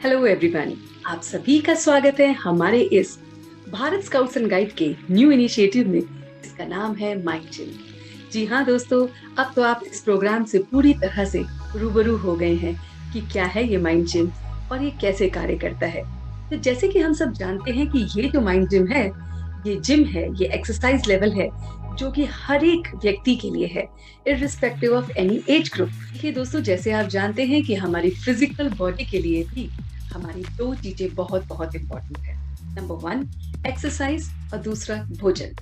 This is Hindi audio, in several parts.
हेलो एवरीवन, आप सभी का स्वागत है हमारे इस भारत स्काउट्स एंड गाइड के न्यू इनिशिएटिव में। इसका नाम है माइंड जिम। जी हाँ दोस्तों, अब तो आप इस प्रोग्राम से पूरी तरह से रूबरू हो गए हैं कि क्या है ये माइंड जिम और ये कैसे कार्य करता है। तो जैसे कि हम सब जानते हैं कि ये जो माइंड जिम है, ये जिम है, ये एक्सरसाइज लेवल है जो कि हर एक व्यक्ति के लिए है, irrespective of any age group. देखिए दोस्तों, जैसे आप जानते हैं कि हमारी फिजिकल बॉडी के लिए भी हमारी दो चीजें बहुत बहुत इंपॉर्टेंट है। नंबर वन एक्सरसाइज और दूसरा भोजन।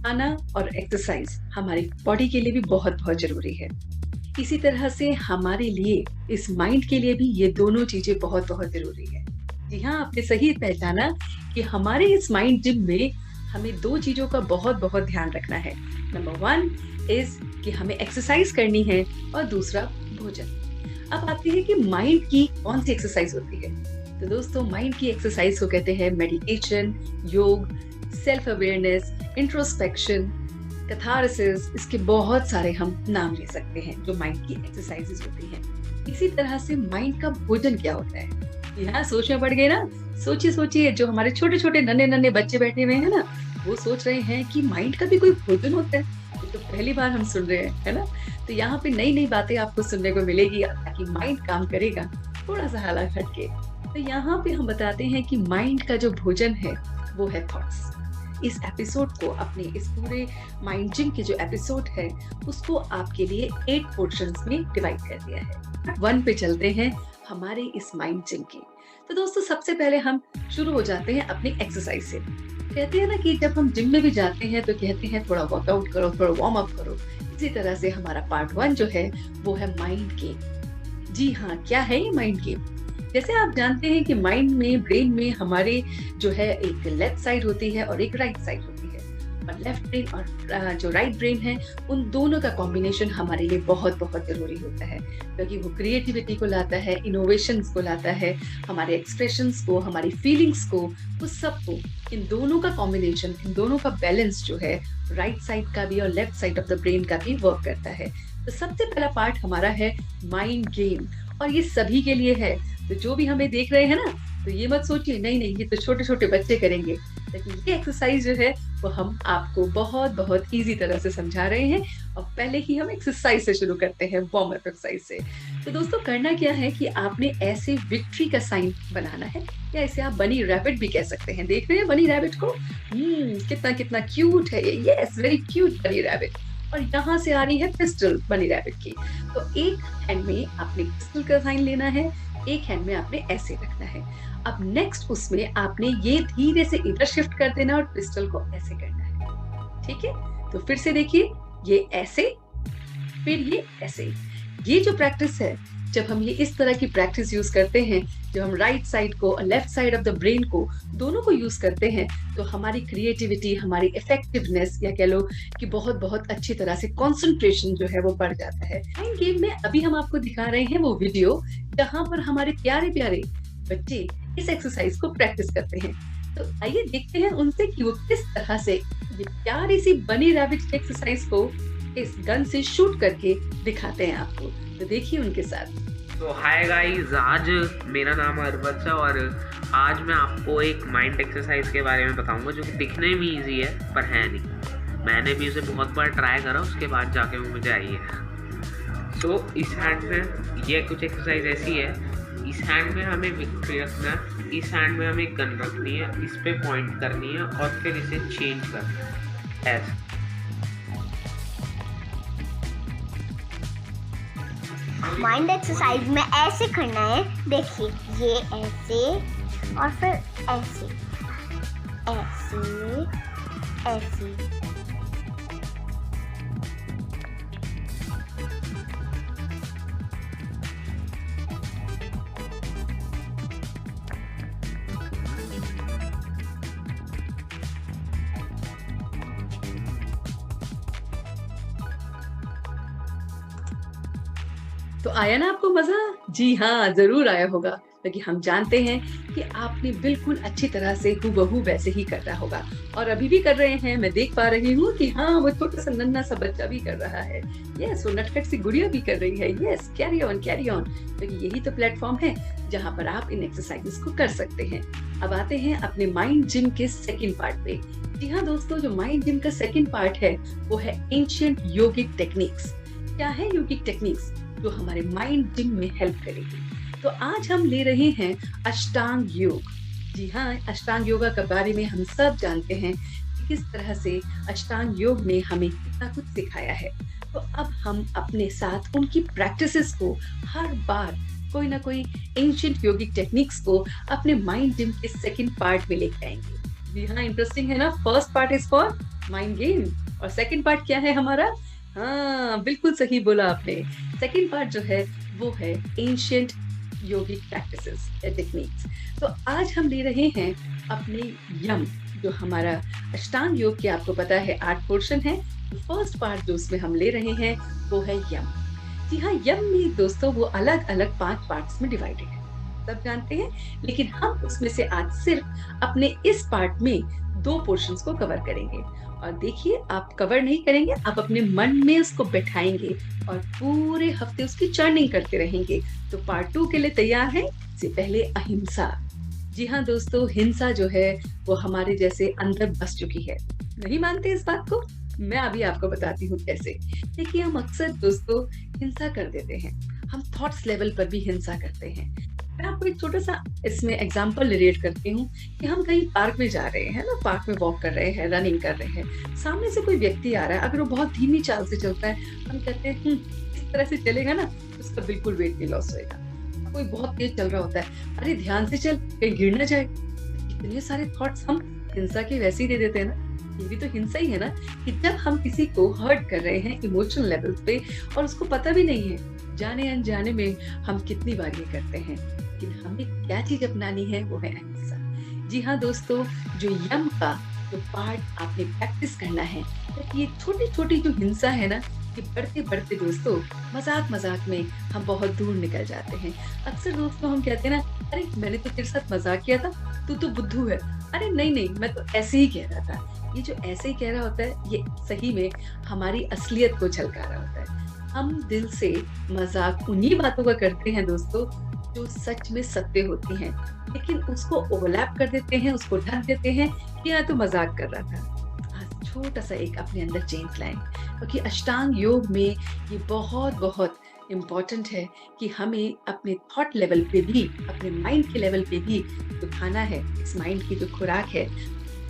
खाना और एक्सरसाइज हमारी बॉडी के लिए भी बहुत बहुत जरूरी है। इसी तरह से हमारे लिए, इस माइंड के लिए भी ये दोनों चीजें बहुत बहुत जरूरी है। जी हाँ, आपने सही पहचाना कि हमारे इस माइंड जिम में हमें दो चीजों का बहुत बहुत ध्यान रखना है। नंबर वन इज कि हमें एक्सरसाइज करनी है और दूसरा भोजन। अब आती है कि माइंड की कौन सी एक्सरसाइज होती है। तो दोस्तों, माइंड की एक्सरसाइज को कहते हैं मेडिटेशन, योग, सेल्फ अवेयरनेस, इंट्रोस्पेक्शन, कैथारसिस। इसके बहुत सारे हम नाम ले सकते हैं जो माइंड की एक्सरसाइजेज होती हैं। इसी तरह से माइंड का भोजन क्या होता है, यहाँ सोच में पड़ गए ना। सोचिए सोचिए, जो हमारे छोटे छोटे नन्हे नन्हे बच्चे बैठे हुए हैं ना, वो सोच रहे हैं कि माइंड का भी कोई भोजन होता है। ये तो पहली बार हम सुन रहे हैं, है ना। तो यहाँ पे नई नई बातें आपको सुनने को मिलेगी ताकि माइंड काम करेगा थोड़ा सा हालत हटके। तो यहाँ पे हम बताते हैं कि माइंड का जो भोजन है वो है थॉट्स। इस एपिसोड को, अपने इस पूरे माइंड जिम के जो एपिसोड है उसको आपके लिए 8 पोर्शंस में डिवाइड कर दिया है। 1 पे चलते हैं हमारे इस माइंड जिम की। तो दोस्तों, सबसे पहले हम शुरू हो जाते हैं अपनी एक्सरसाइज से। कहते हैं ना कि जब हम जिम में भी जाते हैं तो कहते हैं थोड़ा वर्कआउट करो, थोड़ा वार्म अप करो। इसी तरह से हमारा पार्ट 1 जो है वो है माइंड गेम। जी हाँ, क्या है ये माइंड गेम? जैसे आप जानते हैं कि माइंड में, ब्रेन में हमारे जो है एक लेफ्ट साइड होती है और एक राइट साइड होती है। और लेफ्ट ब्रेन और जो राइट ब्रेन है, उन दोनों का कॉम्बिनेशन हमारे लिए बहुत बहुत जरूरी होता है, क्योंकि वो क्रिएटिविटी को लाता है, इनोवेशंस को लाता है, हमारे एक्सप्रेशंस को, हमारी फीलिंग्स को, उस सबको, इन दोनों का कॉम्बिनेशन, इन दोनों का बैलेंस जो है राइट साइड का भी और left side of the brain का भी वर्क करता है। तो सबसे पहला पार्ट हमारा है माइंड गेम, और ये सभी के लिए है। तो जो भी हमें देख रहे हैं ना, तो ये मत सोचिए नहीं नहीं ये तो छोटे छोटे बच्चे करेंगे, लेकिन ये एक्सरसाइज जो है वो हम आपको बहुत बहुत इजी तरह से समझा रहे हैं। और पहले ही हम एक्सरसाइज से शुरू करते हैं, वार्म अप एक्सरसाइज से। तो दोस्तों, करना क्या है कि आपने ऐसे विक्ट्री का साइन बनाना है, या इसे आप बनी रैबिट भी कह सकते हैं। देख रहे हैं बनी रैबिट को? कितना कितना क्यूट है ये। यस, वेरी क्यूट बनी रैबिट। और यहाँ से आ रही है पिस्टल बनी रैबिट की। तो एक हैंड में आपने पिस्टल का साइन लेना है, एक हैंड में आपने ऐसे रखना है। अब नेक्स्ट उसमें आपने ये धीरे से इधर शिफ्ट कर देना और पिस्टल को ऐसे करना है। ठीक है, तो फिर से देखिए, ये ऐसे, फिर ये ऐसे। ये जो प्रैक्टिस है, जब हम ये इस तरह की प्रैक्टिस यूज करते हैं, जब हम राइट साइड को और left side of the brain को, दोनों को यूज करते हैं, तो हमारी क्रिएटिविटी, हमारी इफेक्टिवनेस, या कह लो कि बहुत बहुत अच्छी तरह से कंसंट्रेशन जो है वो बढ़ जाता है। माइंड गेम में अभी हम आपको दिखा रहे हैं वो वीडियो जहां पर हमारे प्यारे प्यारे बच्चे इस एक्सरसाइज को प्रैक्टिस करते हैं। तो आइए देखते हैं उनसे कि वो किस तरह से ये प्यारी सी बनी रैबिट एक्सरसाइज को इस गन से शूट करके दिखाते हैं आपको। तो देखिए उनके साथ। तो हाय गाइस, आज मेरा नाम हरबंस है और आज मैं आपको एक माइंड एक्सरसाइज के बारे में बताऊंगा जो कि दिखने में इजी है पर है नहीं। मैंने भी उसे बहुत बार ट्राई करा, उसके बाद जाके वो मुझे आई है। तो इस हैंड में ये कुछ एक्सरसाइज ऐसी है, इस हैंड में हमें विक्ट्री रखना है, इस हैंड में हमें गन रखनी है, इस पे पॉइंट करनी है और फिर इसे चेंज करना है ऐसे। माइंड एक्सरसाइज में ऐसे करना है, देखिए ये ऐसे और फिर ऐसे ऐसे ऐसे। तो आया ना आपको मजा? जी हाँ, जरूर आया होगा। क्योंकि हम जानते हैं कि आपने बिल्कुल अच्छी तरह से हूबहू वैसे ही करना होगा और अभी भी कर रहे हैं। मैं देख पा रही हूँ कि हाँ, वो छोटा सा नन्हा सा बच्चा भी कर रहा है। यस, वो नटखट सी गुड़िया भी कर रही है। Yes, carry on carry on, क्योंकि यही तो प्लेटफॉर्म है जहाँ पर आप इन एक्सरसाइजेस को कर सकते हैं। अब आते हैं अपने माइंड जिम के सेकंड पार्ट पे। जी हाँ दोस्तों, जो माइंड जिम का सेकंड पार्ट है वो है एंशिएंट योगिक टेक्निक्स। क्या है योगिक टेक्निक्स जो हमारे माइंड जिम में हेल्प करेगी? तो आज हम ले रहे हैं अष्टांग योग। जी हाँ, अष्टांग योगा के बारे में हम सब जानते हैं कि किस तरह से अष्टांग योग ने हमें कितना कुछ सिखाया है। तो अब हम अपने साथ उनकी प्रैक्टिसेस को हर बार कोई ना कोई एंशिएंट योगिक टेक्निक्स को अपने माइंड जिम के सेकंड पार्ट में लेके आएंगे। जी हाँ, इंटरेस्टिंग है ना। First part is for mind game और सेकंड पार्ट क्या है हमारा? हाँ, बिल्कुल सही बोला आपने। सेकंड पार्ट जो है वो है एंशिएंट योगिक प्रैक्टिसेस या टेक्निक्स। तो आज हम ले रहे हैं अपने यम, जो हमारा अष्टांग योग के आपको पता है 8 पोर्शन है। तो फर्स्ट पार्ट जो उसमें हम ले रहे हैं वो है यम। जी हाँ, यम में दोस्तों वो अलग अलग 5 पार्ट्स में डिवाइडेड है, सब जानते हैं, लेकिन हम उसमें से आज सिर्फ अपने इस पार्ट में 2 पोर्शंस को कवर करेंगे। और देखिए, आप कवर नहीं करेंगे, आप अपने मन में उसको बैठाएंगे और पूरे हफ्ते उसकी चर्निंग करते रहेंगे। तो पार्ट 2 के लिए तैयार है? इससे पहले अहिंसा। जी हाँ दोस्तों, हिंसा जो है वो हमारे जैसे अंदर बस चुकी है। नहीं मानते इस बात को? मैं अभी आपको बताती हूँ कैसे। देखिए, हम अक्सर दोस्तों हिंसा कर देते हैं, हम थॉट्स लेवल पर भी हिंसा करते हैं। मैं आपको एक छोटा सा इसमें एग्जांपल रिलेट करती हूँ कि हम कहीं पार्क में जा रहे हैं ना, पार्क में वॉक कर रहे हैं, रनिंग कर रहे हैं, सामने से कोई व्यक्ति आ रहा है, अगर वो बहुत धीमी चाल से चलता है, हम कहते हैं इस तरह से चलेगा ना उसका बिल्कुल वेट नहीं लॉस होएगा। कोई बहुत तेज चल रहा होता है, अरे ध्यान से चल, कहीं गिर ना जाए। इतने सारे थॉट्स हम हिंसा के वैसे ही दे देते हैं ना। ये भी तो हिंसा ही है ना, कि जब हम किसी को हर्ट कर रहे हैं इमोशनल लेवल पे और उसको पता भी नहीं है, जाने अनजाने में हम कितनी बार ये करते हैं। लेकिन हमें क्या चीज अपनानी है वो है अहिंसा। जी हाँ दोस्तों, जो यम का जो पार्ट आपने प्रैक्टिस करना है, तो ये छोटी छोटी जो हिंसा है ना, कि बढ़ते बढ़ते दोस्तों मजाक मजाक में हम बहुत दूर निकल जाते हैं। अक्सर दोस्तों हम कहते हैं ना, अरे मैंने तो तेरे साथ मजाक किया था, तू तो बुद्धू है। अरे नहीं नहीं, मैं तो ऐसे ही कह रहा था। ये जो ऐसे ही कह रहा होता है, ये सही में हमारी असलियत को झलका रहा होता है। हम दिल से मजाक उन्हीं बातों का करते हैं दोस्तों जो सच में सत्य होती हैं, लेकिन उसको ओवरलैप कर देते हैं, उसको ढक देते हैं कि हाँ तो मजाक कर रहा था। छोटा सा एक अपने अंदर चेंज लाएं, क्योंकि अष्टांग योग में ये बहुत बहुत इम्पोर्टेंट है कि हमें अपने थॉट लेवल पे भी, अपने माइंड के लेवल पे भी जो खाना है, इस माइंड की जो खुराक है,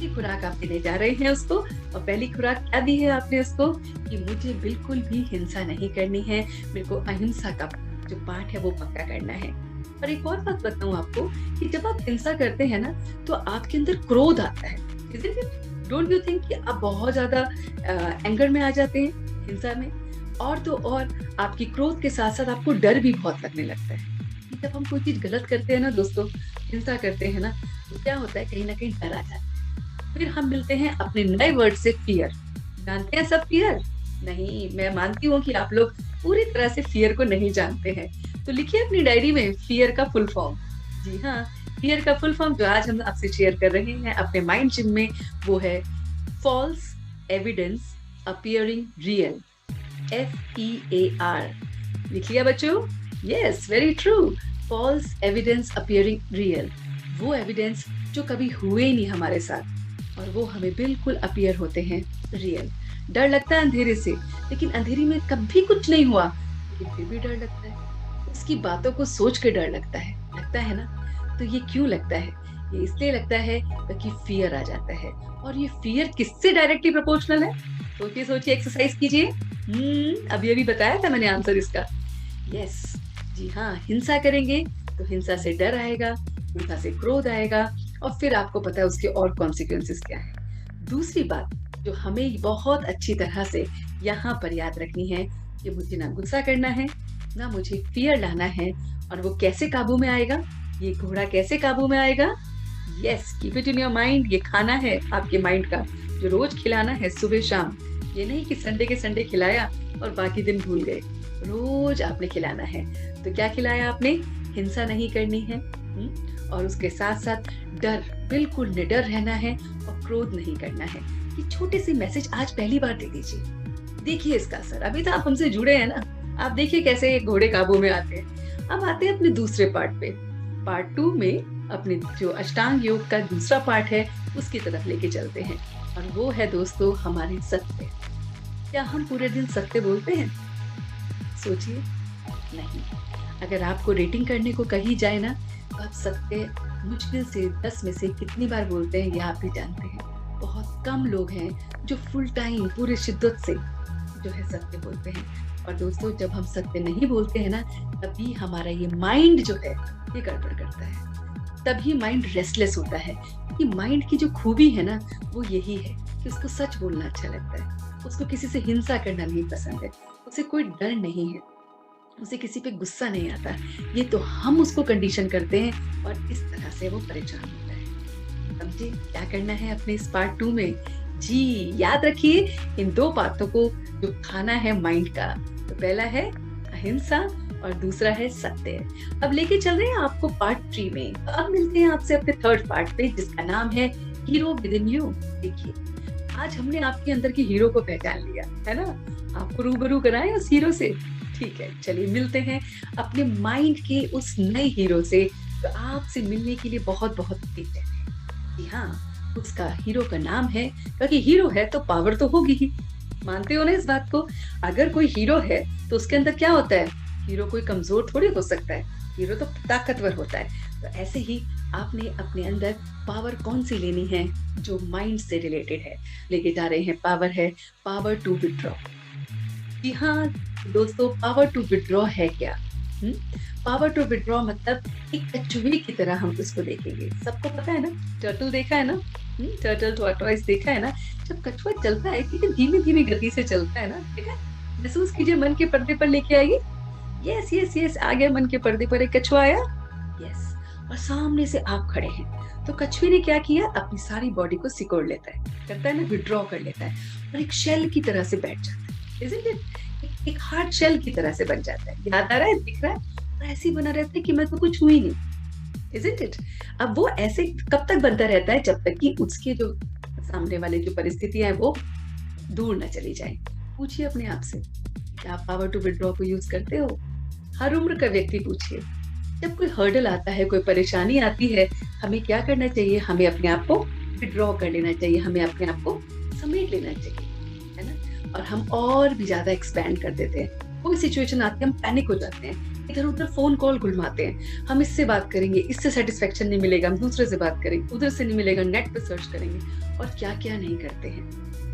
ये खुराक आप देने जा रहे हैं उसको। और पहली खुराक क्या दी है आपने उसको? कि मुझे बिल्कुल भी हिंसा नहीं करनी है, मेरे को अहिंसा का जो पाठ है वो पक्का करना है। और एक और बात बताऊं आपको कि जब आप हिंसा करते हैं ना, तो आपके अंदर क्रोध आता है। डोंट यू थिंक कि आप बहुत ज्यादा एंगर में आ जाते हैं हिंसा में? और तो और आपकी क्रोध के साथ साथ आपको डर भी बहुत लगने लगता है। जब हम कोई चीज गलत करते हैं ना दोस्तों, हिंसा करते हैं ना, तो क्या होता है, कहीं ना कहीं डर आ जाता है। फिर हम मिलते हैं अपने नए वर्ड से फियर। जानते हैं सब फियर? नहीं, मैं मानती हूँ कि आप लोग पूरी तरह से फियर को नहीं जानते हैं। तो लिखिए अपनी डायरी में फियर का फुल फॉर्म। जी हाँ, फियर का फुल फॉर्म जो आज हम आपसे शेयर कर रहे हैं अपने माइंड जिम में, वो है false evidence appearing real. FEAR। लिख लिया बच्चों? Yes, very true. False evidence appearing real, वो एविडेंस जो कभी हुए नहीं हमारे साथ और वो हमें बिल्कुल अपीयर होते हैं रियल। डर लगता है अंधेरे से, लेकिन अंधेरी में कभी कुछ नहीं हुआ, लेकिन फिर भी डर लगता है। उसकी बातों को सोच के डर लगता है ना। तो ये क्यों लगता है? ये इसलिए लगता है क्योंकि फियर आ जाता है। और ये फियर किससे डायरेक्टली प्रोपोर्शनल है? सोचिए सोचिए, एक्सरसाइज कीजिए। अभी बताया था मैंने आंसर इसका। यस, जी हाँ, हिंसा करेंगे तो हिंसा से डर आएगा, हिंसा से क्रोध आएगा, और फिर आपको पता है उसके और कॉन्सिक्वेंसेस क्या है। दूसरी बात जो हमें बहुत अच्छी तरह से यहाँ पर याद रखनी है कि मुझे ना गुस्सा करना है, ना मुझे फियर लाना है। और वो कैसे काबू में आएगा? ये घोड़ा कैसे काबू में आएगा? Yes, keep it in your mind. ये खाना है आपके माइंड का जो रोज खिलाना है सुबह शाम। ये नहीं कि संडे के संडे खिलाया और बाकी दिन भूल गए, रोज आपने खिलाना है। तो क्या खिलाया आपने? हिंसा नहीं करनी है, और उसके साथ साथ डर, बिल्कुल निडर रहना है और क्रोध नहीं करना है। ये छोटे से मैसेज आज पहली बार दे दीजिए, देखिए इसका असर। अभी तो आप हमसे जुड़े हैं ना, आप देखिए कैसे ये घोड़े काबू में आते हैं। अब आते हैं अपने दूसरे पार्ट पे। पार्ट 2 में अपने जो अष्टांग योग का दूसरा पार्ट है उसकी तरफ लेके चलते हैं, और वो है दोस्तों हमारे सत्य। क्या हम पूरे दिन सत्य बोलते हैं? सोचिए, नहीं। अगर आपको रेटिंग करने को कही जाए ना, तो आप सत्य मुश्किल से 10 में से कितनी बार बोलते हैं ये आप भी जानते हैं। बहुत कम लोग हैं जो फुल टाइम पूरे शिद्दत से जो है सत्य बोलते हैं। और दोस्तों, जब हम सत्य नहीं बोलते हैं ना, तभी हमारा ये माइंड जो है ये गड़बड़ करता है, तभी माइंड रेस्टलेस होता है। कि माइंड की जो खूबी है ना, वो यही है कि उसको सच बोलना अच्छा लगता है, उसको किसी से हिंसा करना नहीं पसंद है, उसे कोई डर नहीं है, उसे किसी पे गुस्सा नहीं आता। ये तो हम उसको कंडीशन करते हैं और इस तरह से वो परेशान होता है। समझे क्या करना है अपने इस पार्ट 2 में? जी याद रखिए इन 2 बातों को जो खाना है माइंड का। तो पहला है अहिंसा और दूसरा है सत्य। अब लेके चल रहे हैं आपको पार्ट 3 में। अब मिलते हैं आपसे अपने थर्ड पार्ट पे, जिसका नाम है हीरो विद इन यू। देखिए, आज हमने आपके अंदर के हीरो को पहचान लिया है ना, आपको रूबरू कराएं उस हीरो से। ठीक है, चलिए मिलते हैं अपने माइंड के उस नए हीरो से जो आपसे मिलने के लिए बहुत बहुत उत्सुक है। जी हाँ, उसका हीरो का नाम है, क्योंकि हीरो है तो पावर तो होगी ही। मानते हो ना इस बात को? अगर कोई हीरो है तो उसके अंदर क्या होता है? हीरो कोई कमजोर थोड़ी हो सकता है, हीरो तो ताकतवर होता है। तो ऐसे ही आपने अपने अंदर पावर कौन सी लेनी है जो माइंड से रिलेटेड है, लेके जा रहे हैं। पावर है पावर टू विड्रॉ। जी हाँ दोस्तों, पावर टू विड्रॉ है क्या? पावर टू विड्रॉ मतलब एक कछुए की तरह हम इसको देखेंगे। सबको पता है ना, टर्टल देखा है ना, टर्टल टॉर्टोइस देखा है ना। जब कछुआ चलता है कितनी धीमी धीमी गति से चलता है ना, ठीक है, महसूस कीजिए मन के पर्दे पर लेके आइए। यस यस यस, आ गया मन के पर्दे पर एक कछुआ आया। यस, और सामने से आप खड़े हैं। तो कछुए ने क्या किया? अपनी सारी बॉडी को सिकोड़ लेता है, करता है ना, विड्रॉ कर लेता है और एक शेल की तरह से बैठ जाता है। Isn't it? एक हार्ड शेल की तरह से बन जाता है। याद आ रहा है, दिख रहा है, और ऐसे ही बना रहता है कि मैं तो कुछ हुई नहीं। Isn't it? अब वो ऐसे कब तक बनता रहता है? जब तक कि उसके जो सामने वाले जो परिस्थितियां हैं वो दूर न चली जाए। पूछिए अपने आप से, क्या आप पावर टू विड्रॉ को यूज करते हो? हर उम्र का व्यक्ति पूछिए। जब कोई हर्डल आता है, कोई परेशानी आती है, हमें क्या करना चाहिए? हमें अपने आप को विड्रॉ कर लेना चाहिए, हमें अपने आप को समेट लेना चाहिए, है ना। और हम और भी ज्यादा एक्सपैंड कर देते हैं। कोई सिचुएशन आती है, हम पैनिक हो जाते हैं, इधर उधर फोन कॉल घुलमाते हैं। हम इससे बात करेंगे, इससे सेटिस्फेक्शन नहीं मिलेगा, हम दूसरे से बात करेंगे, उधर से नहीं मिलेगा, नेट पे सर्च करेंगे, और क्या क्या नहीं करते हैं,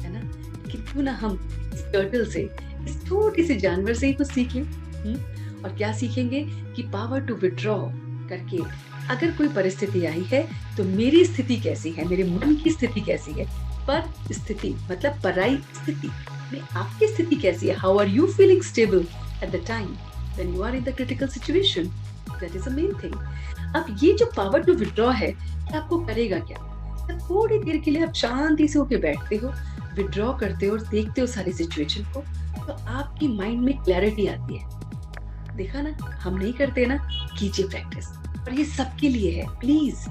है ना। कि क्यों ना हम इस टर्टल से, इस छोटी सी जानवर से ही कुछ सीख लें। और क्या सीखेंगे? कि पावर टू विड्रॉ करके अगर कोई परिस्थिति आई है तो मेरी स्थिति कैसी है, मेरे मन की स्थिति कैसी है, पर स्थिति मतलब पराई स्थिति में आपकी स्थिति कैसी है? How are you feeling stable at the time when you are in the critical situation? That is the main thing. अब ये जो पावर टू विड्रॉ है, आपको करेगा क्या? तो थोड़ी देर के लिए आप शांति से होकर बैठते हो, विड्रॉ करते हो और देखते हो सारी सिचुएशन को, तो आपकी माइंड में क्लैरिटी आती है। देखा ना, हम नहीं करते ना, कीजिए प्रैक्टिस। और ये सबके लिए है, प्लीज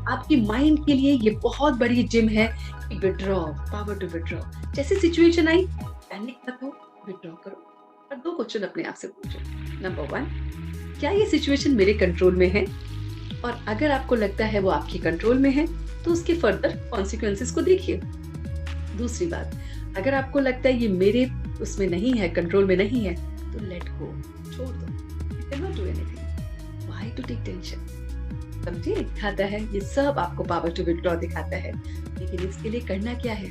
आपकी माइंड के लिए ये बहुत बड़ी जिम है कि विड्रॉ, पावर टू विड्रॉ। जैसे सिचुएशन आई, पैनिक मत हो, विड्रॉ करो और 2 क्वेश्चन अपने आप से पूछो। नंबर 1, क्या ये सिचुएशन मेरे कंट्रोल में है? और अगर आपको लगता है वो आपके कंट्रोल में है तो उसके फर्दर कॉन्सिक्वेंसेस को देखिए। दूसरी बात, अगर आपको लगता है ये मेरे उसमें नहीं है, कंट्रोल में नहीं है, तो लेट गो, छोड़ दो। You cannot do anything. Why to take tension? समझिए, दिखाता है ये सब आपको पावर टू विड्रॉ दिखाता है। लेकिन इसके लिए करना क्या है?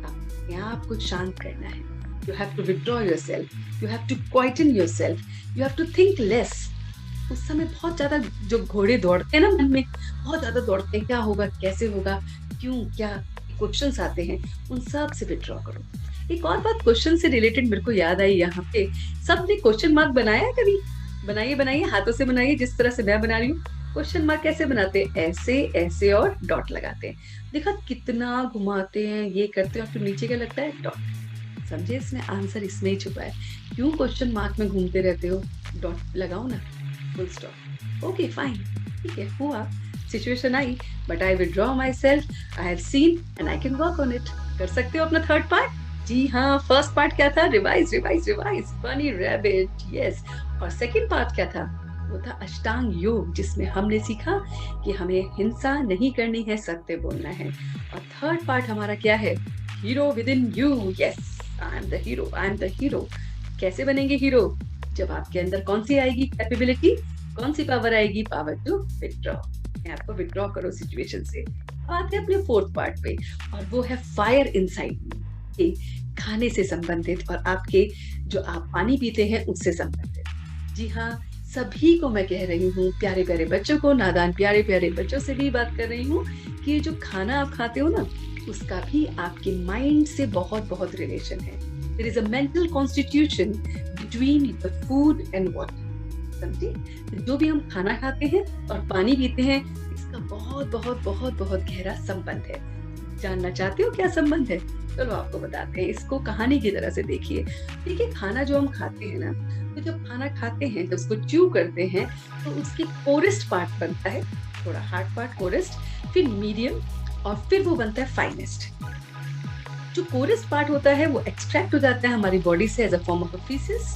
अपने आप को शांत करना है। You have to withdraw yourself. You have to quieten yourself. You have to think less. उस समय बहुत ज्यादा जो घोड़े दौड़ते हैं ना मन में, बहुत ज्यादा दौड़ते हैं, क्या होगा, कैसे होगा, क्यों, क्या क्वेश्चंस आते हैं, उन सब से विड्रॉ करो। एक और बात क्वेश्चन से रिलेटेड मेरे को याद आई, यहाँ पे सबने क्वेश्चन मार्क बनाया है कभी? बनाइए बनाइए, हाथों से बनाइए, जिस तरह से मैं बना रही हूँ। क्वेश्चन मार्क कैसे बनाते हैं? ऐसे ऐसे और डॉट लगाते हैं। देखा कितना घुमाते हैं, ये करते हैं, और फिर नीचे क्या लगता है? डॉट। समझे, इसमें आंसर इसमें ही छुपा है। क्यों क्वेश्चन मार्क में घूमते रहते हो? डॉट लगाओ ना, फुल स्टॉप। ओके फाइन, ठीक है, हुआ, situation I, but I withdraw my self, I have seen and I can work on it. कर सकते हो अपना थर्ड पार्ट? जी हाँ, फर्स्ट पार्ट क्या था? Revise revise revise, funny rabbit, yes. और सेकंड पार्ट क्या था? वो था अष्टांग योग, जिसमें हमने सीखा कि हमें हिंसा नहीं करनी है, सत्य बोलना है। और थर्ड पार्ट हमारा क्या है? Hero with in you, yes, I am the hero, I am the hero. कैसे बनेंगे हीरो? जब आपके अंदर कौन सी आएगी कैपेबिलिटी, कौन सी पावर आएगी? Power to withdraw. आपको विथड्रॉ करो सिचुएशन से। आते हैं अपने फोर्थ पार्ट पे, और वो है फायर इनसाइड मी, खाने से संबंधित और आपके जो आप पानी पीते हैं उससे संबंधित। जी हाँ, सभी को मैं कह रही हूँ, प्यारे प्यारे बच्चों को, नादान प्यारे प्यारे बच्चों से भी बात कर रही हूँ कि ये जो खाना आप खाते हो ना, उसका भी आपके माइंड से बहुत बहुत रिलेशन है। There is a mental constitution between the food and water. समझे? जो भी हम खाना खाते हैं और पानी पीते हैं, इसका बहुत बहुत बहुत बहुत गहरा संबंध है। जानना चाहते हो क्या संबंध है? चलो आपको बताते हैं, इसको कहानी की तरह से देखिए। ठीक है, खाना जो हम खाते हैं ना, तो जब खाना खाते हैं, जब उसको च्यू करते हैं, तो उसकी कोरेस्ट पार्ट बनता है, थोड़ा हार्ड पार्ट कोरेस्ट, फिर मीडियम, और फिर वो बनता है फाइनेस्ट। जो कोरेस्ट पार्ट होता है वो एक्सट्रैक्ट हो जाता है हमारी बॉडी से as a form of faeces,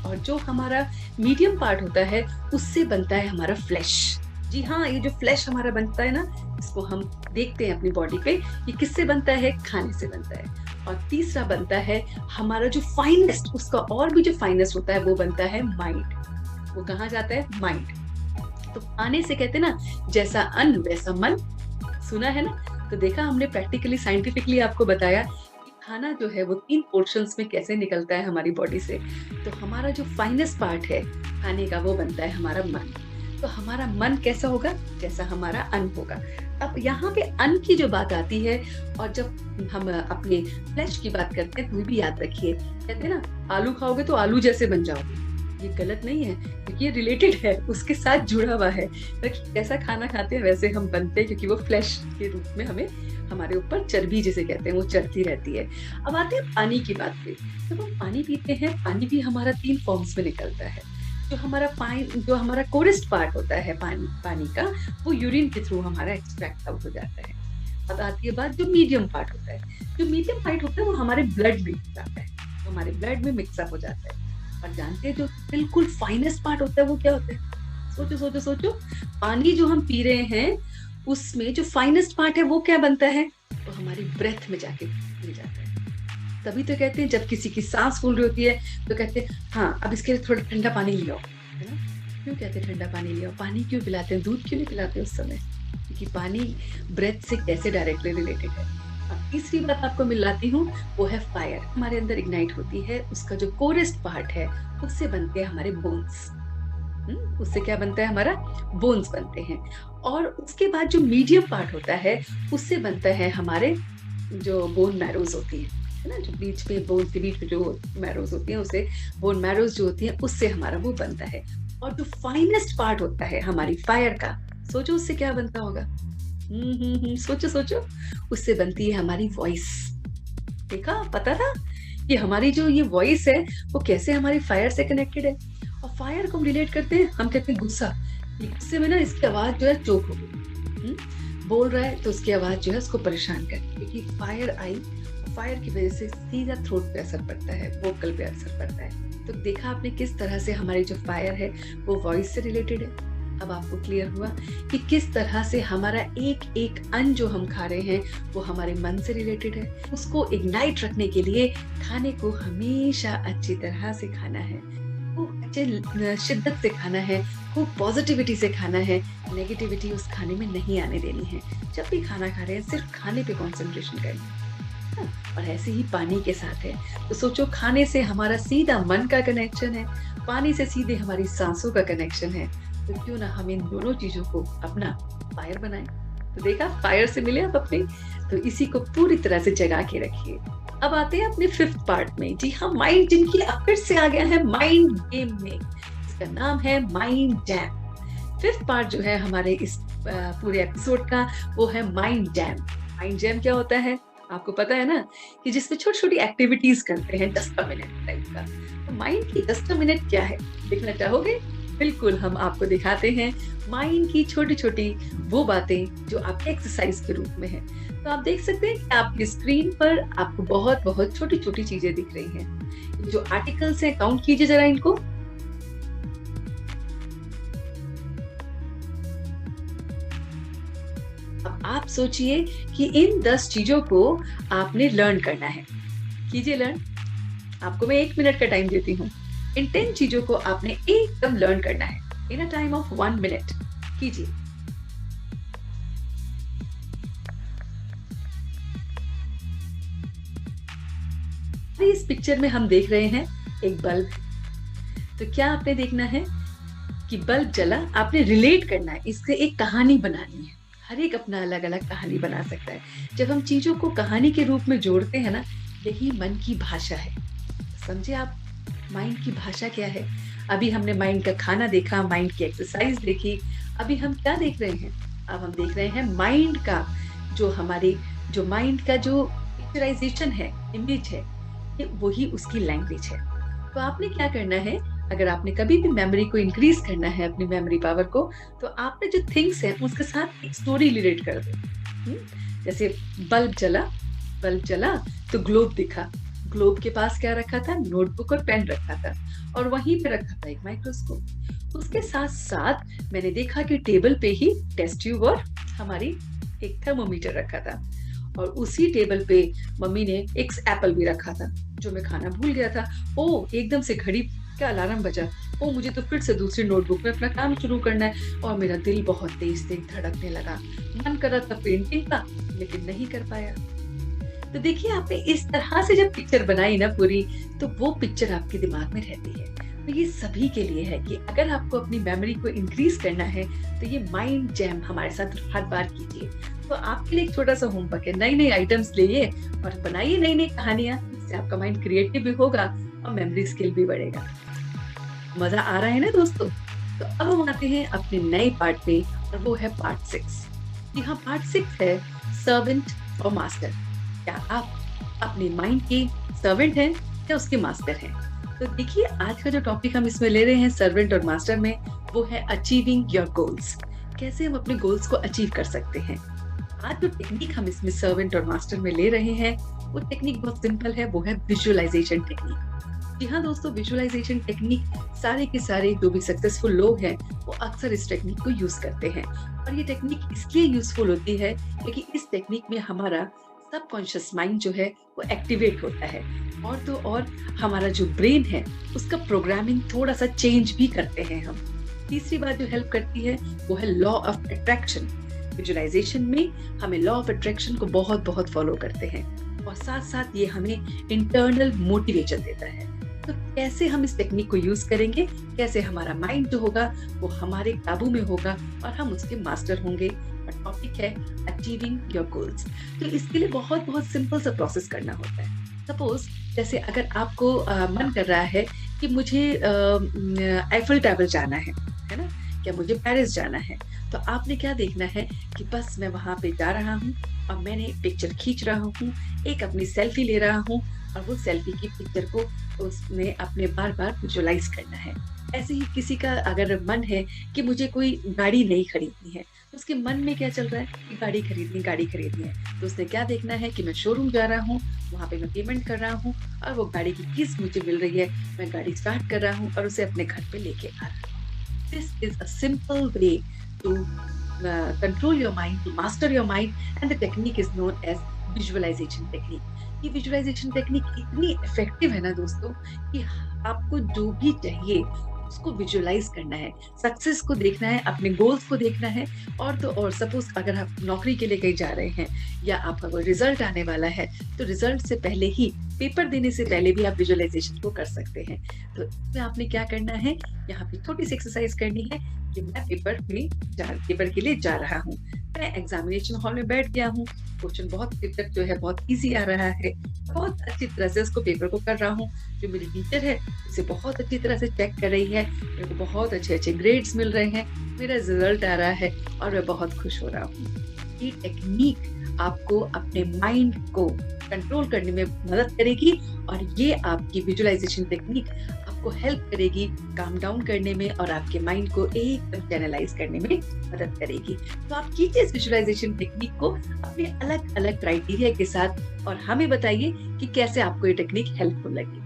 और जो हमारा मीडियम पार्ट होता है उससे बनता है हमारा फ्लैश। जी हाँ, ये जो फ्लैश हमारा बनता है ना, इसको हम देखते हैं अपनी बॉडी पे, ये किससे बनता है? खाने से बनता है। और तीसरा बनता है हमारा जो फाइनेस्ट, उसका और भी जो फाइनेस्ट होता है वो बनता है माइंड। वो कहाँ जाता है? माइंड। तो खाने से कहते हैं ना, जैसा अन्न वैसा मन, सुना है ना? तो देखा हमने प्रैक्टिकली साइंटिफिकली आपको बताया कि खाना जो है वो 3 पोर्शंस में कैसे निकलता है हमारी बॉडी से। तो हमारा जो फाइनेस्ट पार्ट है खाने का, वो बनता है हमारा मन। तो हमारा मन कैसा होगा? जैसा हमारा अन्न होगा। अब यहाँ पे अन्न की जो बात आती है, और जब हम अपने फ्लैश की बात करते हैं, तो भी याद रखिए, कहते हैं ना, आलू खाओगे तो आलू जैसे बन जाओगे। ये गलत नहीं है, क्योंकि ये रिलेटेड है, उसके साथ जुड़ा हुआ है। जैसा खाना खाते हैं वैसे हम बनते हैं, क्योंकि वो फ्लैश के रूप में हमें, हमारे ऊपर चर्बी जिसे कहते हैं, वो चढ़ती रहती है। अब आते हैं पानी की बात पे। जब हम पानी पीते हैं, पानी भी हमारा 3 फॉर्म्स में निकलता है। जो हमारा कोरेस्ट पार्ट होता है पानी का, वो यूरिन के थ्रू हमारा एक्सट्रैक्ट आउट हो जाता है। अब आती है बात जो मीडियम पार्ट होता है। जो मीडियम पार्ट होता है वो हमारे ब्लड में जाता है, हमारे ब्लड में मिक्सअप हो जाता है। और जानते हैं जो बिल्कुल फाइनेस्ट पार्ट होता है वो क्या होता है? सोचो सोचो सोचो, पानी जो हम पी रहे हैं उसमें जो फाइनेस्ट पार्ट है वो क्या बनता है? वो हमारी ब्रेथ में जाके मिल जाता है। तभी तो कहते हैं, जब किसी की सांस फूल रही होती है तो कहते हैं हाँ अब इसके लिए थोड़ा ठंडा पानी लियो, है ना? क्यों कहते हैं ठंडा पानी लियो? पानी क्यों पिलाते हैं? दूध क्यों नहीं पिलाते उस समय? क्योंकि पानी ब्रेथ से कैसे डायरेक्टली रिलेटेड है। अब तीसरी बात आपको मिलाती हूँ, वो है फायर। हमारे अंदर इग्नाइट होती है, उसका जो कोरेस्ट पार्ट है उससे बनते हैं हमारे बोन्स। उससे क्या बनता है? हमारा बोन्स बनते हैं। और उसके बाद जो मीडियम पार्ट होता है उससे बनता है हमारे जो बोन मैरोज होती है ना, जो बीच में बोन के बीच में जो मैरोज होती है, उसे बोन मैरोज जो होती है, उससे हमारा वो बनता है। और जो फाइनेस्ट पार्ट होता है हमारी फायर का, सोचो उससे क्या बनता होगा? सोचो सोचो, उससे बनती है हमारी वॉइस। देखा, पता था कि हमारी जो ये वॉइस है वो कैसे हमारी फायर से कनेक्टेड है। और फायर को हम रिलेट करते हैं, हम कहते हैं गुस्सा। गुस्से में ना इसकी आवाज जो है चोक हो गई, बोल रहा है तो उसकी आवाज जो है उसको परेशान करती है, क्योंकि फायर आई, फायर की वजह से सीधा थ्रोट पे असर पड़ता है, वोकल पे असर पड़ता है। तो देखा आपने किस तरह से हमारी जो फायर है वो वॉइस से रिलेटेड है। अब आपको क्लियर हुआ कि किस तरह से हमारा एक एक अन्न जो हम खा रहे हैं वो हमारे मन से रिलेटेड है। उसको इग्नाइट रखने के लिए खाने को हमेशा अच्छी तरह से खाना है, खूब अच्छे शिद्दत से खाना है, खूब पॉजिटिविटी से खाना है। नेगेटिविटी उस खाने में नहीं आने देनी है। जब भी खाना खा रहे हैं सिर्फ खाने पे कॉन्सेंट्रेशन करें। और ऐसे ही पानी के साथ है। तो सोचो, खाने से हमारा सीधा मन का कनेक्शन है, पानी से सीधे हमारी सांसों का कनेक्शन है। तो क्यों ना हम इन दोनों चीजों को अपना फायर बनाएं। तो देखा, फायर से मिले आप अपने, तो इसी को पूरी तरह से जगा के रखिए। अब आते हैं अपने फिफ्थ पार्ट में। जी हाँ, माइंड जिनकी अब फिर से आ गया है माइंड गेम में। इसका नाम है माइंड जैम। फिफ्थ पार्ट जो है हमारे इस पूरे एपिसोड का, वो है माइंड जैम। माइंड जैम क्या होता है? आपको पता है ना, कि जिसमें छोटी छोटी एक्टिविटीज करते हैं 10 मिनट टाइप का। तो माइंड की 10 मिनट क्या है, देखना चाहोगे? बिल्कुल, हम आपको दिखाते हैं माइंड की छोटी-छोटी वो बातें जो आपके एक्सरसाइज के रूप में है। तो आप देख सकते हैं कि आपकी स्क्रीन पर आपको बहुत-बहुत छोटी-छोटी चीजें दिख रही हैं। ये जो आर्टिकल्स हैं, काउंट कीजिए ज़रा इनको। अब आप सोचिए कि इन 10 चीजों को आपने लर्न करना है। कीजिए लर्न। आपको मैं 1 मिनट का टाइम देती हूँ। इन 10 चीजों को आपने एकदम लर्न करना है इन अ टाइम ऑफ 1 मिनट। कीजिए। इस पिक्चर में हम देख रहे हैं एक बल्ब। तो क्या आपने देखना है कि बल्ब जला, आपने रिलेट करना है, इससे एक कहानी बनानी है। हर एक अपना अलग-अलग कहानी बना सकता है। जब हम चीजों को कहानी के रूप में जोड़ते हैं ना, यही मन की भाषा है। समझे आप माइंड की भाषा क्या है? अभी हमने माइंड का खाना देखा, माइंड की एक्सरसाइज देखी। अभी हम क्या देख रहे हैं? अब हम देख रहे हैं माइंड का जो माइंड का जो पिक्चराइजेशन है, इमेज है, ये वही उसकी लैंग्वेज है। तो आपने क्या करना है, अगर आपने कभी भी मेमोरी को इंक्रीज करना है, अपनी मेमोरी पावर को, तो आपने जो थिंग्स हैं उसके साथ एक स्टोरी रिलेट कर दो। जैसे बल्ब जला तो ग्लोब दिखा। ग्लोब के पास क्या रखा था? नोटबुक और पेन रखा था, और वहीं पे रखा था एक माइक्रोस्कोप। उसके साथ साथ मैंने देखा कि टेबल पे ही टेस्ट ट्यूब और हमारी एक थर्मोमीटर रखा था, और उसी टेबल पे मम्मी ने एक एप्पल भी रखा था जो मैं खाना भूल गया था। ओ, एकदम से घड़ी का अलार्म बजा। ओ, मुझे तो फिर से दूसरी नोटबुक में अपना काम शुरू करना है, और मेरा दिल बहुत तेज धड़कने लगा। मन कर रहा था पेंटिंग का, लेकिन नहीं कर पाया। तो देखिए, आपने इस तरह से जब पिक्चर बनाई ना पूरी, तो वो पिक्चर आपके दिमाग में रहती है। तो ये सभी के लिए है कि अगर आपको अपनी मेमोरी को इंक्रीज करना है, तो ये माइंड जैम हमारे साथ हर बार कीजिए। तो आपके लिए एक छोटा सा होमवर्क है, नई-नई आइटम्स लाइए और बनाइए नई-नई कहानियां। इससे आपका माइंड क्रिएटिव भी होगा और मेमोरी स्किल भी बढ़ेगा। मजा आ रहा है ना दोस्तों? तो अब हम आते हैं अपने नए पार्ट पे, और वो है पार्ट 6। यहाँ पार्ट 6 है सर्वेंट और मास्टर। क्या आप अपने माइंड के सर्वेंट हैं या उसके मास्टर हैं? तो देखिए, आज का जो टॉपिक हम इसमें ले रहे हैं सर्वेंट और मास्टर में, वो है अचीविंग योर गोल्स। कैसे हम अपने गोल्स को अचीव कर सकते हैं। आज जो टेक्निक हम इसमें सर्वेंट और मास्टर में ले रहे हैं, वो टेक्निक बहुत सिंपल है, वो है विजुअलाइजेशन टेक्निक। जी हाँ दोस्तों, विजुअलाइजेशन टेक्निक सारे के सारे जो भी सक्सेसफुल लोग हैं, वो अक्सर इस टेक्निक को यूज करते हैं। और ये टेक्निक इसलिए यूजफुल होती है क्योंकि इस टेक्निक में हमारा सबकॉन्शियस माइंड जो है वो एक्टिवेट होता है, और तो और हमारा जो ब्रेन है उसका प्रोग्रामिंग थोड़ा सा चेंज भी करते हैं हम। तीसरी बात जो हेल्प करती है वो है लॉ ऑफ अट्रैक्शन। विजुअलाइजेशन में हमें लॉ ऑफ अट्रैक्शन को बहुत बहुत फॉलो करते हैं, और साथ साथ ये हमें इंटरनल मोटिवेशन देता है। तो कैसे हम इस टेक्निक को यूज करेंगे, कैसे हमारा माइंड जो होगा वो हमारे काबू में होगा और हम उसके मास्टर होंगे। और टॉपिक है अचीविंग योर गोल्स। तो इसके लिए बहुत बहुत सिंपल सा प्रोसेस करना होता है। सपोज जैसे अगर आपको मन कर रहा है कि मुझे आईफल टावर जाना है ना, क्या मुझे पेरिस जाना है, तो आपने क्या देखना है कि बस मैं वहां पे जा रहा हूँ और मैंने पिक्चर खींच रहा हूँ, एक अपनी सेल्फी ले रहा हूँ, और वो सेल्फी की पिक्चर को उसमें अपने बार बार विजुअलाइज करना है। ऐसे ही किसी का अगर मन है कि मुझे कोई गाड़ी नहीं खरीदनी है, उसके मन में क्या चल रहा है कि गाड़ी खरीदनी है, तो उसने क्या देखना है कि मैं शोरूम जा रहा हूँ, वहां पे मैं पेमेंट कर रहा हूँ, और वो गाड़ी की कीज मुझे मिल रही है, मैं गाड़ी स्टार्ट कर रहा हूँ और उसे अपने घर पे लेके आ रहा हूँ। This is a simple way to control your mind, to master your mind, and the technique is known as visualization technique. ये विजुअलाइजेशन टेक्निक इतनी इफेक्टिव है ना दोस्तों कि आपको जो भी चाहिए उसको विजुअलाइज करना है, सक्सेस को देखना है, अपने गोल्स को देखना है। और तो और सपोज अगर आप नौकरी के लिए कहीं जा रहे हैं या आपका कोई रिजल्ट आने वाला है, तो रिजल्ट से पहले ही, पेपर देने से पहले भी आप विजुअलाइजेशन को कर सकते हैं। तो इसमें आपने क्या करना है, यहाँ पे छोटी सी एक्सरसाइज करनी है कि मैं पेपर के लिए जा रहा हूँ, मैं एग्जामिनेशन हॉल में बैठ गया हूँ, क्वेश्चन बहुत तक जो है बहुत इजी आ रहा है, बहुत अच्छी तरह से उसको पेपर को कर रहा हूँ, जो मेरी टीचर है उसे बहुत अच्छी तरह से चेक कर रही है, मेरे को बहुत अच्छे ग्रेड्स मिल रहे हैं, मेरा रिजल्ट आ रहा है और मैं बहुत खुश हो रहा हूँ। ये टेक्निक आपको अपने माइंड को कंट्रोल करने में मदद करेगी, और ये आपकी विजुअलाइजेशन टेक्निक आपको आपको हेल्प करेगी काम डाउन करने में और आपके माइंड को एकदम चैनलाइज करने में मदद करेगी। तो आप कीजिए इस विजुअलाइजेशन टेक्निक को अपने अलग अलग क्राइटेरिया के साथ और हमें बताइए कि कैसे आपको ये टेक्निक हेल्पफुल लगी।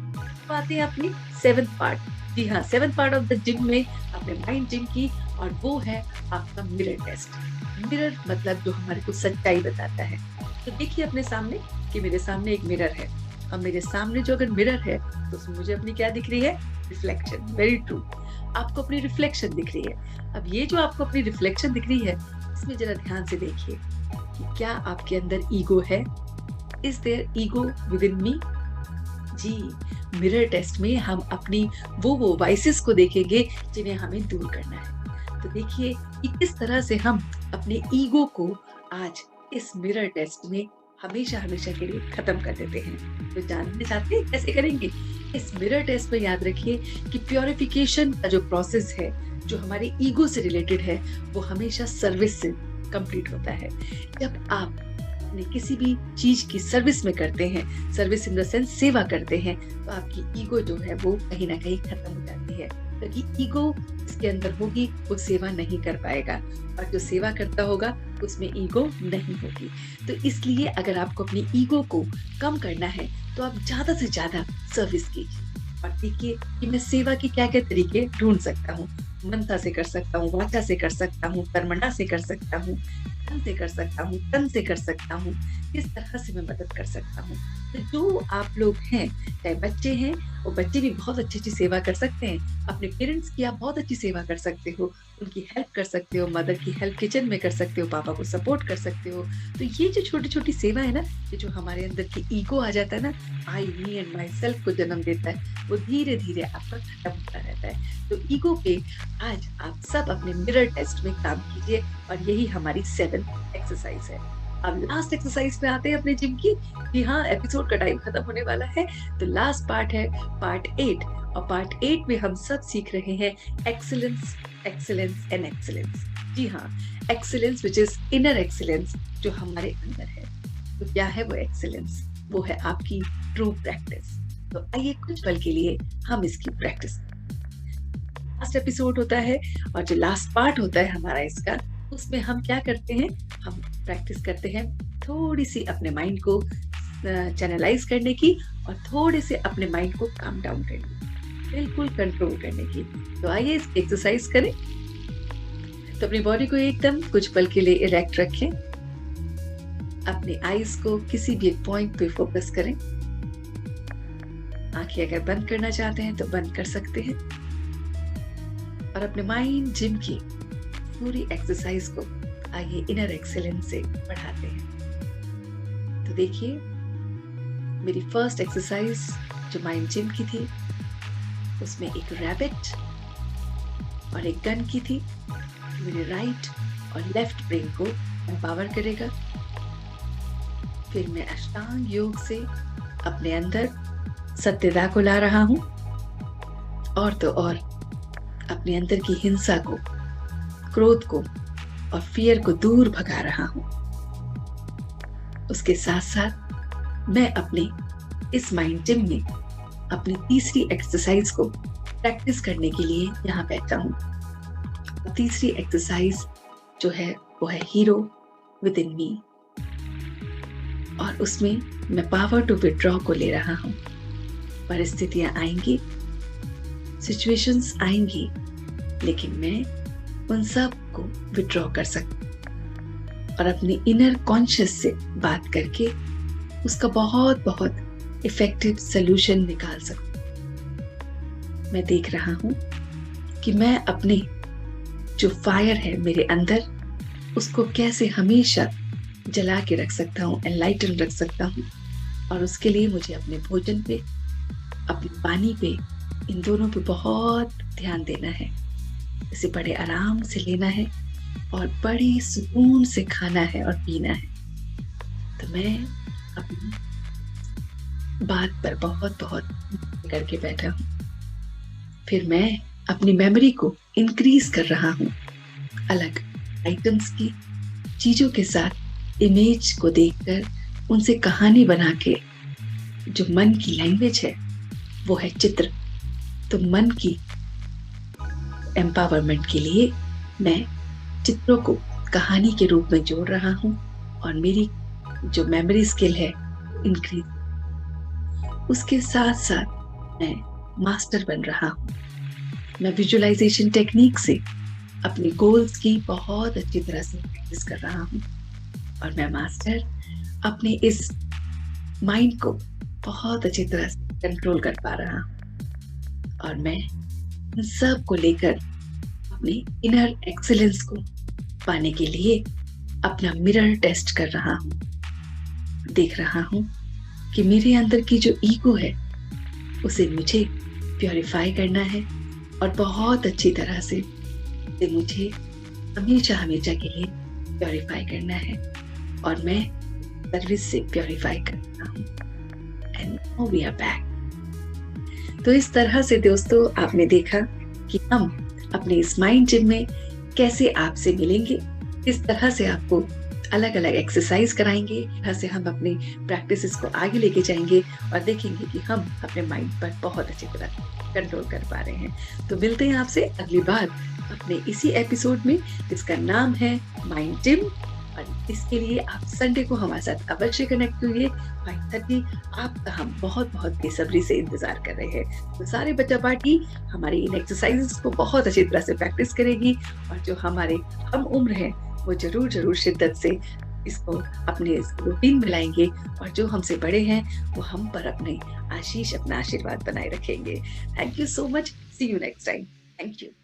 तो आते हैं अपनी 7th पार्ट। जी हाँ, 7th part of the gym में अपने माइंड जिम की, और वो है आपका मिरर टेस्ट। मिरर मतलब जो हमारे को सच्चाई बताता है। तो देखिए अपने सामने कि मेरे सामने एक मिरर है। अब मेरे सामने जो अगर मिरर है तो उसमें मुझे अपनी क्या दिख रही है? रिफ्लेक्शन। वेरी ट्रू, आपको अपनी रिफ्लेक्शन दिख रही है। अब ये जो आपको अपनी रिफ्लेक्शन दिख रही है, इसमें जरा ध्यान से देखिए कि क्या आपके अंदर ईगो है? Is there ego within me? जी, मिरर टेस्ट में हम अपनी वो वाइसेस को देखेंगे जिन्हें हमें दूर करना है। तो देखिए कि किस तरह से हम अपने ईगो को आज इस मिरर टेस्ट में हमेशा हमेशा के लिए खत्म कर देते हैं। तो जानना चाहते हैं कैसे करेंगे? इस मिरर टेस्ट में याद रखिए कि प्योरिफिकेशन का जो प्रोसेस है, जो हमारे ईगो से रिलेटेड है, वो हमेशा सर्विस से कंप्लीट होता है। जब आप अपने किसी भी चीज की सर्विस में करते हैं, सर्विस इन द सेंस सेवा करते हैं, तो आपकी ईगो जो है वो कहीं ना कहीं खत्म हो जाती है। क्योंकि ईगो इसके अंदर होगी वो सेवा नहीं कर पाएगा, और जो सेवा करता होगा उसमें ईगो नहीं होगी। तो इसलिए अगर आपको अपनी ईगो को कम करना है तो आप ज्यादा से ज्यादा सर्विस कीजिए और देखिए कि मैं सेवा के क्या क्या तरीके ढूंढ सकता हूँ। मनसा से कर सकता हूँ, वाचा से कर सकता हूँ, कर्मणा से कर सकता हूँ, धन से कर सकता हूँ, तन से कर सकता हूँ। किस तरह से मैं मदद कर सकता हूँ। तो जो आप लोग हैं, चाहे बच्चे हैं, वो बच्चे भी बहुत अच्छी सेवा कर सकते हैं। अपने पेरेंट्स की आप बहुत अच्छी सेवा कर सकते हो, उनकी हेल्प कर सकते हो, मदर की हेल्प किचन में कर सकते हो, पापा को सपोर्ट कर सकते हो। तो ये जो छोटी छोटी सेवा है ना, ये जो हमारे अंदर की ईगो आ जाता है ना, आई मी एंड माई सेल्फ को जन्म देता है, वो धीरे धीरे आपका खत्म होता रहता है। तो ईगो पे आज आप सब अपने मिरर टेस्ट में काम कीजिए, और यही हमारी 7th एक्सरसाइज है। अब लास्ट एक्सरसाइज पे आते हैं अपने जिम की। जी हाँ, एपिसोड का टाइम खत्म होने वाला है, तो लास्ट पार्ट है पार्ट 8, और पार्ट 8 में हम सब सीख रहे हैं एक्सीलेंस, एक्सीलेंस एंड एक्सीलेंस। जी हाँ, excellence which is inner excellence, जो हमारे अंदर है। तो क्या है वो एक्सीलेंस? वो है आपकी ट्रू प्रैक्टिस। तो आइए कुछ पल के लिए हम इसकी प्रैक्टिस। लास्ट एपिसोड होता है और जो लास्ट पार्ट होता है हमारा इसका, उसमें हम क्या करते हैं? हम प्रैक्टिस करते हैं थोड़ी सी अपने माइंड को चैनलाइज करने की, और थोड़े से अपने माइंड को काम डाउन करने की, बिल्कुल कंट्रोल करने की। तो आइए इस एक्सरसाइज करें। तो अपनी बॉडी को एकदम कुछ पल के लिए इरेक्ट रखें, अपने आईज को किसी भी एक पॉइंट पे फोकस करें। आंखें अगर बंद करना चाहते हैं तो बंद कर सकते हैं, और अपने माइंड जिम की पूरी एक्सरसाइज को आइए इनर एक्सीलेंस से बढ़ाते हैं। तो देखिए मेरी फर्स्ट एक्सरसाइज जो माइंड जिम की थी, उसमें एक रैबिट और एक गन की थी। मेरे राइट और लेफ्ट ब्रेन को एम्पावर करेगा। फिर मैं अष्टांग योग से अपने अंदर सत्यता को ला रहा हूं, और तो और अपने अंदर की हिंसा को, क्रोध को और फियर को दूर भगा रहा हूं। उसके साथ साथ मैं अपने इस माइंड जिम में अपनी तीसरी एक्सरसाइज को प्रैक्टिस करने के लिए यहाँ बैठा हूँ। तीसरी एक्सरसाइज जो है वो है हीरो विद इन मी, और उसमें मैं पावर टू विड्रॉ को ले रहा हूँ। परिस्थितियां आएंगी, सिचुएशंस आएंगी, लेकिन मैं उन सब को विड्रॉ कर सकती और अपनी इनर कॉन्शियस से बात करके उसका बहुत बहुत इफेक्टिव सलूशन निकाल सकती। मैं देख रहा हूं कि मैं अपने जो फायर है मेरे अंदर, उसको कैसे हमेशा जला के रख सकता हूँ, एनलाइटन रख सकता हूँ। और उसके लिए मुझे अपने भोजन पे, अपने पानी पे, इन दोनों पे बहुत ध्यान देना है। इसे बड़े आराम से लेना है और बड़े सुकून से खाना है और पीना है। तो मैं अपनी बात पर बहुत बहुत करके बैठा हूँ। फिर मैं अपनी मेमोरी को इंक्रीज कर रहा हूँ, अलग आइटम्स की, चीजों के साथ इमेज को देखकर उनसे कहानी बना के। जो मन की लैंग्वेज है वो है चित्र। तो मन की एम्पावरमेंट के लिए मैं चित्रों को कहानी के रूप में जोड़ रहा हूँ और मेरी जो मेमोरी स्किल है इंक्रीज। उसके साथ साथ मैं मास्टर बन रहा हूँ। मैं विजुअलाइजेशन टेक्निक से अपने गोल्स की बहुत अच्छी तरह से प्रैक्टिस कर रहा हूँ और मैं मास्टर अपने इस माइंड को बहुत अच्छी तरह से कंट्रोल कर पा रहा हूँ और मैं इन सब को लेकर अपने इनर एक्सीलेंस को पाने के लिए अपना मिरर टेस्ट कर रहा हूँ। देख रहा हूँ कि मेरे अंदर की जो ईगो है उसे मुझे प्योरीफाई करना है और बहुत अच्छी तरह से मुझे हमेशा हमेशा के लिए प्योरीफाई करना है और मैं सर्विस से प्योरीफाई कर रहा हूँ। And now we are back. तो इस तरह से दोस्तों आपने देखा कि हम अपने इस माइंड जिम में कैसे आपसे मिलेंगे, इस तरह से आपको अलग अलग एक्सरसाइज कराएंगे, तरह से हम अपनी प्रैक्टिसेस को आगे लेके जाएंगे और देखेंगे कि हम अपने माइंड पर बहुत अच्छी तरह कंट्रोल कर पा रहे हैं। तो मिलते हैं आपसे अगली बार अपने इसी एपिसोड में जिसका नाम है माइंड जिम। और इसके लिए आप संडे को हमारे साथ अवश्य कनेक्ट हुए 5:30। आपका हम बहुत बहुत बेसब्री से इंतजार कर रहे हैं। तो सारे बच्चा पार्टी हमारी इन एक्सरसाइजेस को बहुत अच्छी तरह से प्रैक्टिस करेगी और जो हमारे हम उम्र हैं वो जरूर शिद्दत से इसको अपने रूटीन में लाएंगे और जो हमसे बड़े हैं वो हम पर अपने आशीष अपना आशीर्वाद बनाए रखेंगे। Thank you so much. See you next time. Thank you.